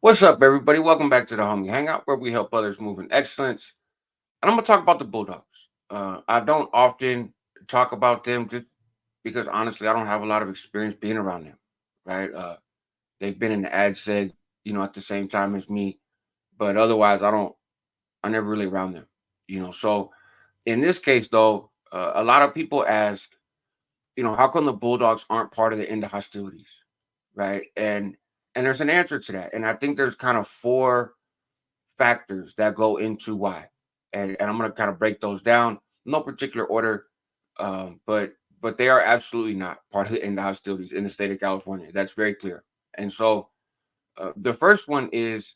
What's up, everybody? Welcome back to the Homie Hangout, where we help others move in excellence. And I'm gonna talk about the Bulldogs. I don't often talk about them just because, honestly, I don't have a lot of experience being around them. Right? They've been in the ad seg, at the same time as me, but otherwise, I don't. I never really around them. So in this case, though, a lot of people ask, how come the Bulldogs aren't part of the end of hostilities, right? And there's an answer to that, and I think there's kind of four factors that go into why. And I'm going to kind of break those down, no particular order, but they are absolutely not part of the end of hostilities in the state of California. That's very clear. And so the first one is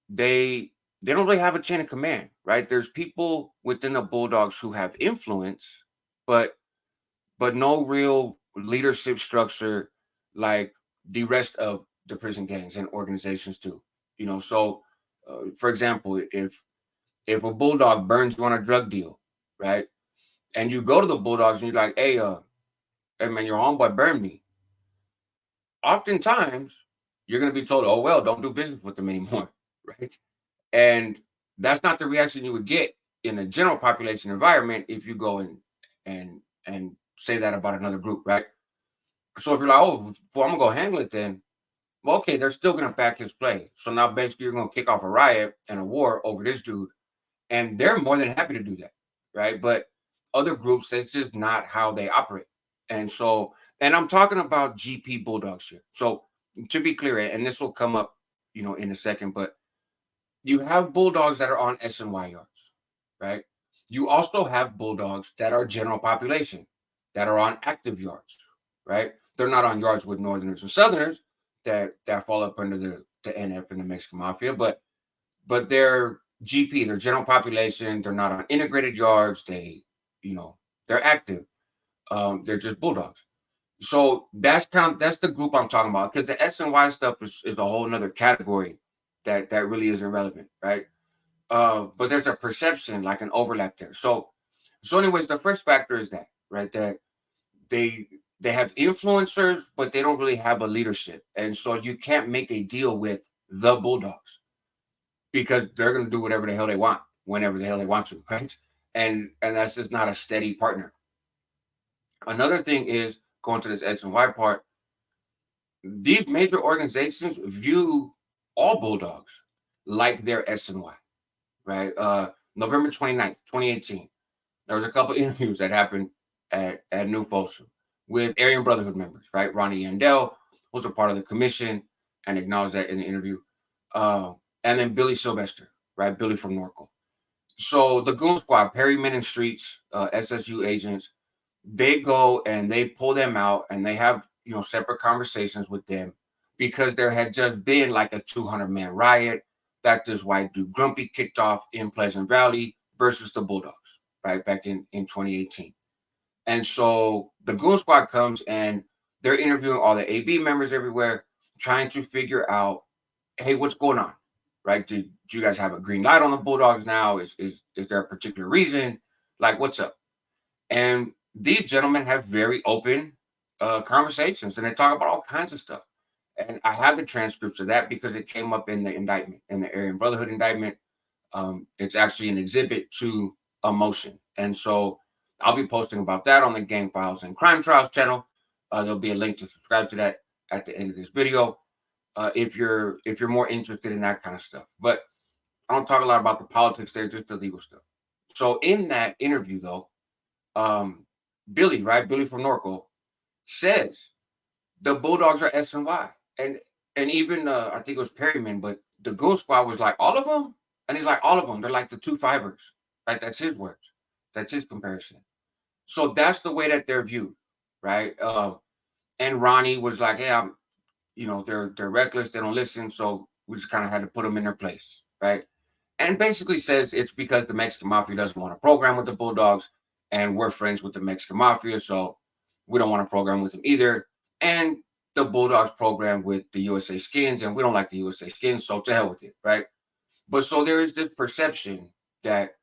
they they don't really have a chain of command, right? There's people within the Bulldogs who have influence, but no real leadership structure like the rest of the prison gangs and organizations do. So for example, if a bulldog burns you on a drug deal, right, and you go to the Bulldogs and you're like, hey man, your homeboy burned me. Oftentimes, you're gonna be told, oh well, don't do business with them anymore, right? And that's not the reaction you would get in a general population environment if you go and say that about another group, right? So if you're like, oh, well, I'm gonna go handle it then. Well, okay, they're still gonna back his play. So now basically you're gonna kick off a riot and a war over this dude, and they're more than happy to do that, right? But other groups, that's just not how they operate. And so, and I'm talking about GP Bulldogs here. So to be clear, and this will come up, in a second, but you have Bulldogs that are on SNY yards, right? You also have Bulldogs that are general population, that are on active yards, right? They're not on yards with Northerners and Southerners that fall up under the NF and the Mexican Mafia, but they're GP, they're general population. They're not on integrated yards. You know, they're active. They're just Bulldogs. So that's the group I'm talking about because the SNY stuff is a whole nother category that really isn't relevant, right? But there's a perception, like an overlap there. So anyways, the first factor is that, right? That they they have influencers, but they don't really have a leadership, and so you can't make a deal with the Bulldogs because they're going to do whatever the hell they want whenever the hell they want to, right? And that's just not a steady partner. Another thing is going to this X and Y part. These major organizations view all Bulldogs like their S and Y, right? November 29th, 2018, there was a couple interviews that happened at New Folsom with Aryan Brotherhood members, right? Ronnie Yandell was a part of the commission and acknowledged that in the interview. And then Billy Sylvester, right? Billy from Norco. So the Goon Squad, Perryman and Streets, SSU agents, they go and they pull them out and they have separate conversations with them because there had just been like a 200-man riot that this white dude Grumpy kicked off in Pleasant Valley versus the Bulldogs, right back in 2018. And so the Goon Squad comes and they're interviewing all the AB members everywhere, trying to figure out, hey, what's going on? Right? Do you guys have a green light on the Bulldogs now? Is there a particular reason? Like, what's up? And these gentlemen have very open conversations and they talk about all kinds of stuff. And I have the transcripts of that because it came up in the indictment, in the Aryan Brotherhood indictment. It's actually an exhibit to a motion. And so I'll be posting about that on the Gang Files and Crime Trials channel. There'll be a link to subscribe to that at the end of this video if you're more interested in that kind of stuff. But I don't talk a lot about the politics there, just the legal stuff. So in that interview, though, um, Billy, right, Billy from Norco, says the Bulldogs are S and Y, and even I think it was Perryman, but the Goon Squad was like all of them, and he's like all of them. They're like the two fibers, right? That's his words. That's his comparison. So that's the way that they're viewed, right? And Ronnie was like, "Hey, they're reckless. They don't listen. So we just kind of had to put them in their place, right?" And basically says it's because the Mexican Mafia doesn't want to program with the Bulldogs, and we're friends with the Mexican Mafia, so we don't want to program with them either. And the Bulldogs program with the USA Skins, and we don't like the USA Skins, so to hell with it, right? But so there is this perception that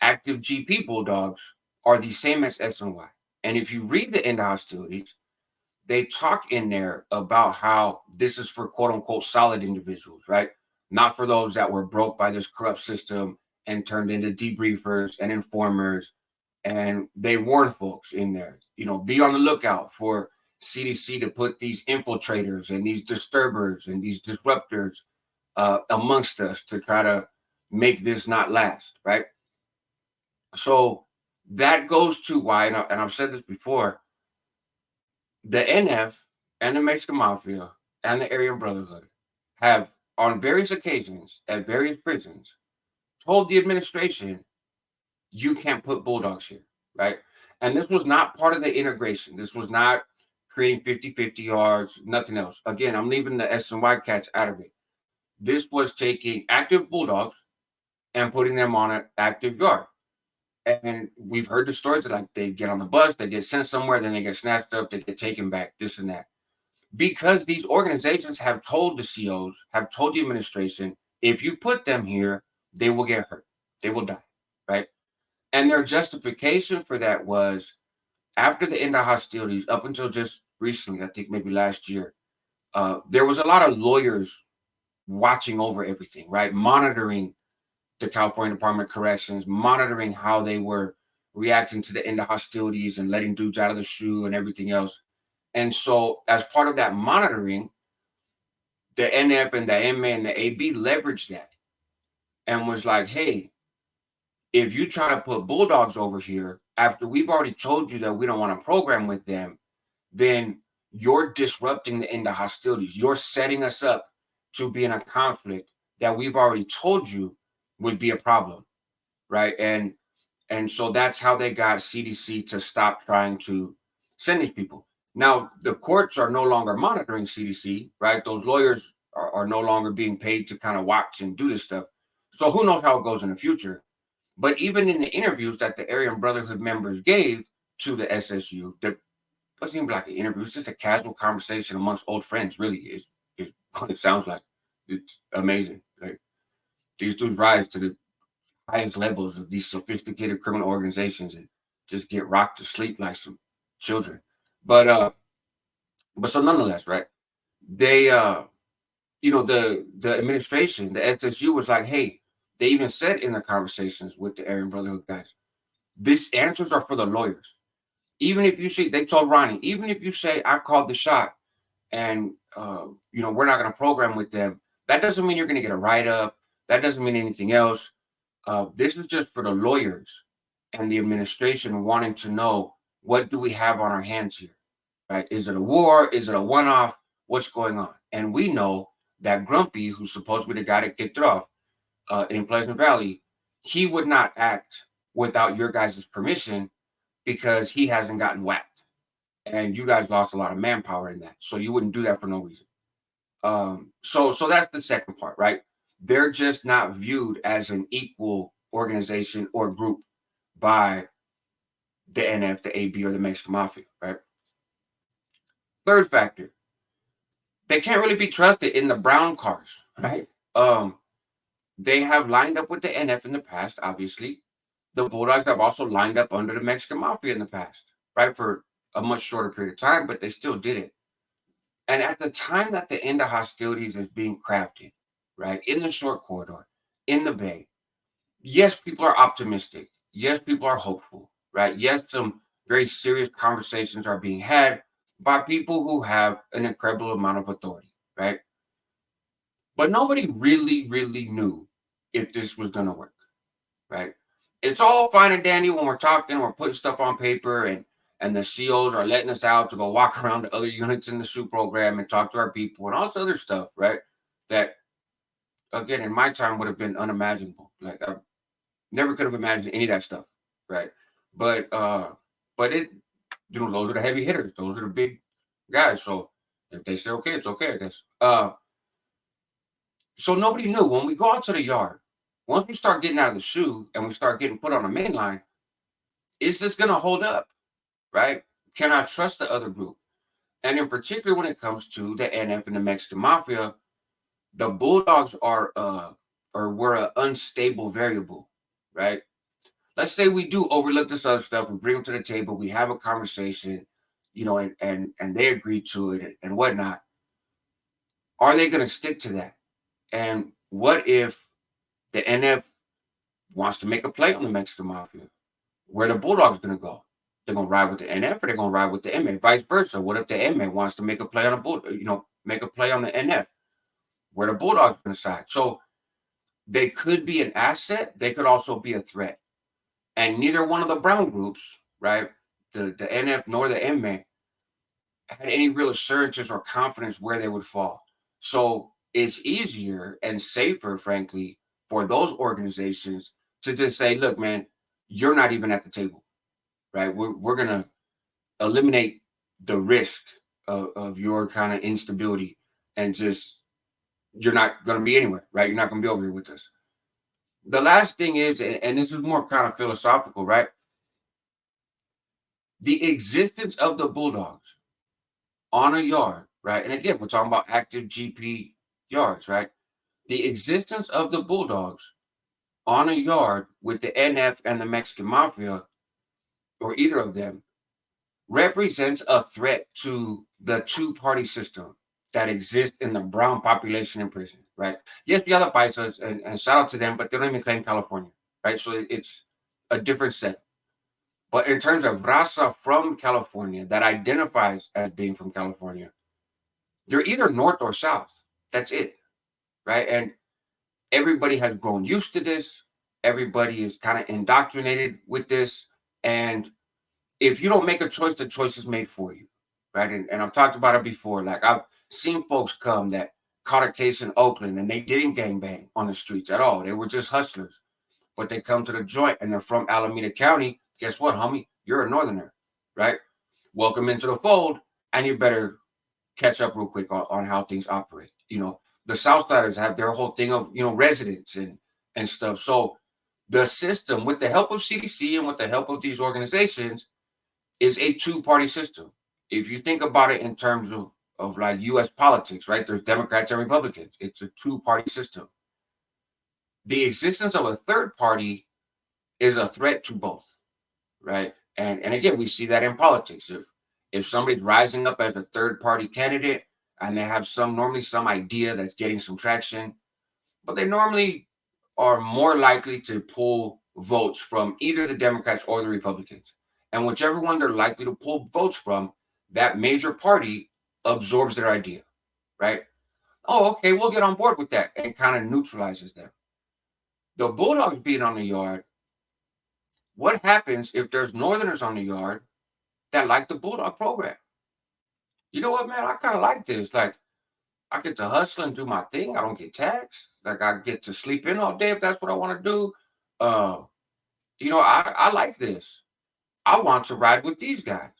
active GP Bulldogs are the same as X and Y. And if you read the End Hostilities, they talk in there about how this is for quote unquote solid individuals, right? not for those that were broke by this corrupt system and turned into debriefers and informers. And they warn folks in there, be on the lookout for CDC to put these infiltrators and these disturbers and these disruptors amongst us to try to make this not last, right? So that goes to why, and I've said this before, the NF and the Mexican Mafia and the Aryan Brotherhood have, on various occasions at various prisons, told the administration, you can't put Bulldogs here, right? And this was not part of the integration. This was not creating 50-50 yards, nothing else. Again, I'm leaving the S and Y cats out of it. This was taking active Bulldogs and putting them on an active yard. And we've heard the stories that, like, they get on the bus, they get sent somewhere, then they get snatched up, they get taken back, this and that. Because these organizations have told the COs, have told the administration, if you put them here, they will get hurt. They will die, right? And their justification for that was, after the end of hostilities, up until just recently, I think maybe last year, there was a lot of lawyers watching over everything, right? Monitoring the California Department of Corrections, monitoring how they were reacting to the end of hostilities and letting dudes out of the shoe and everything else. And so, as part of that monitoring, the NF and the MA and the AB leveraged that and was like, hey, if you try to put Bulldogs over here after we've already told you that we don't want to program with them, then you're disrupting the end of hostilities. You're setting us up to be in a conflict that we've already told you would be a problem, right? And so that's how they got CDC to stop trying to send these people. Now, the courts are no longer monitoring CDC, right? Those lawyers are no longer being paid to kind of watch and do this stuff. So who knows how it goes in the future? But even in the interviews that the Aryan Brotherhood members gave to the SSU, that wasn't even like an interview. It's just a casual conversation amongst old friends, really, is what it sounds like. It's amazing. Like, these dudes rise to the highest levels of these sophisticated criminal organizations and just get rocked to sleep like some children. But so nonetheless, right? They the administration, the SSU was like, hey, they even said in the conversations with the Aryan Brotherhood guys, these answers are for the lawyers. Even if you say, they told Ronnie, even if you say I called the shot and we're not going to program with them, that doesn't mean you're going to get a write-up. That doesn't mean anything else. This is just for the lawyers and the administration wanting to know, what do we have on our hands here, right? Is it a war? Is it a one-off? What's going on? And we know that Grumpy, who's supposed to be the guy that kicked it off in Pleasant Valley, he would not act without your guys' permission because he hasn't gotten whacked. And you guys lost a lot of manpower in that. So you wouldn't do that for no reason. So that's the second part, right? They're just not viewed as an equal organization or group by the NF, the AB, or the Mexican Mafia, right? Third factor, they can't really be trusted in the brown cars, right? They have lined up with the NF in the past, obviously. The Bulldogs have also lined up under the Mexican Mafia in the past, right? For a much shorter period of time, but they still did it. And at the time that the end of hostilities is being crafted, right, in the short corridor, in the Bay, yes, people are optimistic. Yes, people are hopeful, right? Yes, some very serious conversations are being had by people who have an incredible amount of authority, right? But nobody really, really knew if this was going to work, right? It's all fine and dandy when we're talking, we're putting stuff on paper, and the COs are letting us out to go walk around to other units in the SU program and talk to our people and all this other stuff, right? That, again, in my time would have been unimaginable. Like, I never could have imagined any of that stuff, right? But it, those are the heavy hitters. Those are the big guys. So if they say okay, it's okay, I guess. So nobody knew when we go out to the yard. Once we start getting out of the shoe and we start getting put on the main line, is this going to hold up, right? Can I trust the other group? And in particular, when it comes to the NF and the Mexican Mafia, the Bulldogs are or were an unstable variable, right? Let's say we do overlook this other stuff, we bring them to the table, we have a conversation, and they agree to it and whatnot. Are they going to stick to that? And what if the NF wants to make a play on the Mexican Mafia? Where the Bulldogs going to go? They're going to ride with the NF or they're going to ride with the MA? Vice versa. What if the MA wants to make a play on make a play on the NF? Where the Bulldogs going to side? So they could be an asset. They could also be a threat. And neither one of the Brown groups, right, the NF nor the MA, had any real assurances or confidence where they would fall. So it's easier and safer, frankly, for those organizations to just say, look, man, you're not even at the table, right? We're going to eliminate the risk of your kind of instability and just, you're not going to be anywhere, right? You're not going to be over here with us. The last thing is, and this is more kind of philosophical, right? The existence of the Bulldogs on a yard, right? And again, we're talking about active GP yards, right? The existence of the Bulldogs on a yard with the NF and the Mexican Mafia, or either of them, represents a threat to the two-party system that exists in the brown population in prison, right? Yes, we have the Paisas, and shout out to them, but they don't even claim California, right? So it's a different set. But in terms of raza from California that identifies as being from California, you're either north or south. That's it, right? And everybody has grown used to this. Everybody is kind of indoctrinated with this. And if you don't make a choice, the choice is made for you, right? And I've talked about it before. Like, I've seen folks come that caught a case in Oakland and they didn't gangbang on the streets at all. They were just hustlers. But they come to the joint and they're from Alameda County. Guess what, homie? You're a northerner, right? Welcome into the fold, and you better catch up real quick on how things operate. The Southsiders have their whole thing of, residents and stuff. So the system, with the help of CDC and with the help of these organizations, is a two-party system. If you think about it in terms of like US politics, right? There's Democrats and Republicans. It's a two-party system. The existence of a third party is a threat to both, right? And again, we see that in politics. If somebody's rising up as a third party candidate and they have normally some idea that's getting some traction, but they normally are more likely to pull votes from either the Democrats or the Republicans. And whichever one they're likely to pull votes from, that major party absorbs their idea, right? Oh, okay, we'll get on board with that, and kind of neutralizes them. The Bulldogs being on the yard, what happens if there's Northerners on the yard that like the Bulldog program? You know what, man? I kind of like this. Like, I get to hustle and do my thing. I don't get taxed. Like, I get to sleep in all day if that's what I want to do. Uh, I like this. I want to ride with these guys,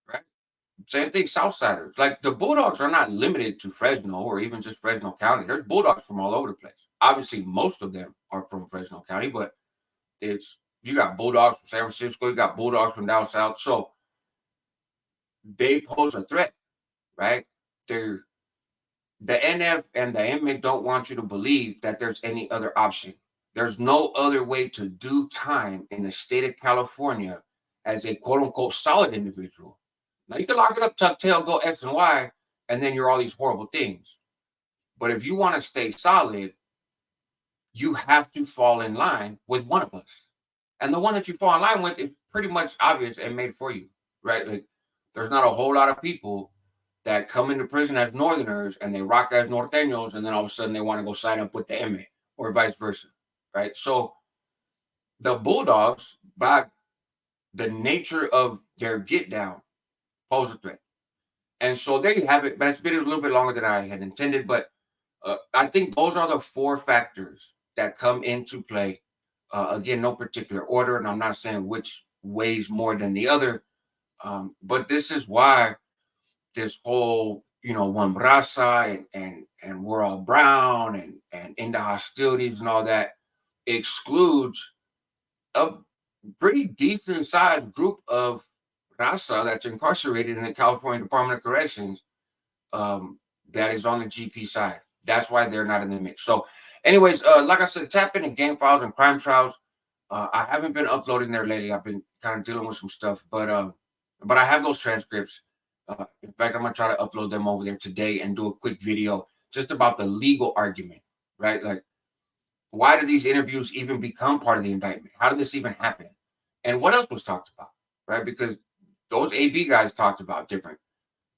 right? Same thing, Southsiders. Like, the Bulldogs are not limited to Fresno or even just Fresno County. There's Bulldogs from all over the place. Obviously, most of them are from Fresno County, but you got Bulldogs from San Francisco, you got Bulldogs from down south. So they pose a threat, right? The NF and the MA don't want you to believe that there's any other option. There's no other way to do time in the state of California as a quote unquote solid individual. Now you can lock it up, tuck tail, go S and Y, and then you're all these horrible things. But if you want to stay solid, you have to fall in line with one of us. And the one that you fall in line with is pretty much obvious and made for you, right? Like, there's not a whole lot of people that come into prison as Northerners and they rock as Norteños, and then all of a sudden they want to go sign up with the MA or vice versa, right? So the Bulldogs, by the nature of their get down, pose a threat. And so there you have it. This video is a little bit longer than I had intended, but I think those are the four factors that come into play. Again, no particular order, and I'm not saying which weighs more than the other. But this is why this whole, one raza and we're all brown and End All Hostilities and all that excludes a pretty decent sized group of raza that's incarcerated in the California Department of Corrections, that is on the GP side. That's why they're not in the mix. So anyways, like I said, tap into Gang Files and Crime Trials. I haven't been uploading there lately. I've been kind of dealing with some stuff, but I have those transcripts. In fact, I'm gonna try to upload them over there today and do a quick video just about the legal argument, right? Like, why did these interviews even become part of the indictment? How did this even happen? And what else was talked about, right? Because those AB guys talked about different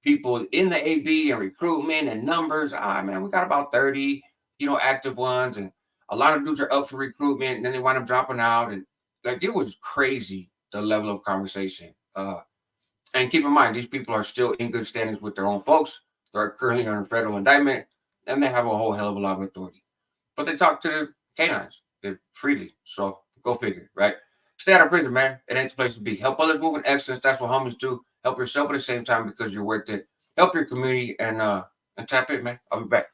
people in the AB and recruitment and numbers. Ah, man, we got about 30, active ones. And a lot of dudes are up for recruitment and then they wind up dropping out. And like, it was crazy, the level of conversation. And keep in mind, these people are still in good standings with their own folks. They're currently under federal indictment and they have a whole hell of a lot of authority. But they talk to the canines freely. So go figure, right? Stay out of prison, man. It ain't the place to be. Help others move in excellence. That's what homies do. Help yourself at the same time because you're worth it. Help your community and tap it, man. I'll be back.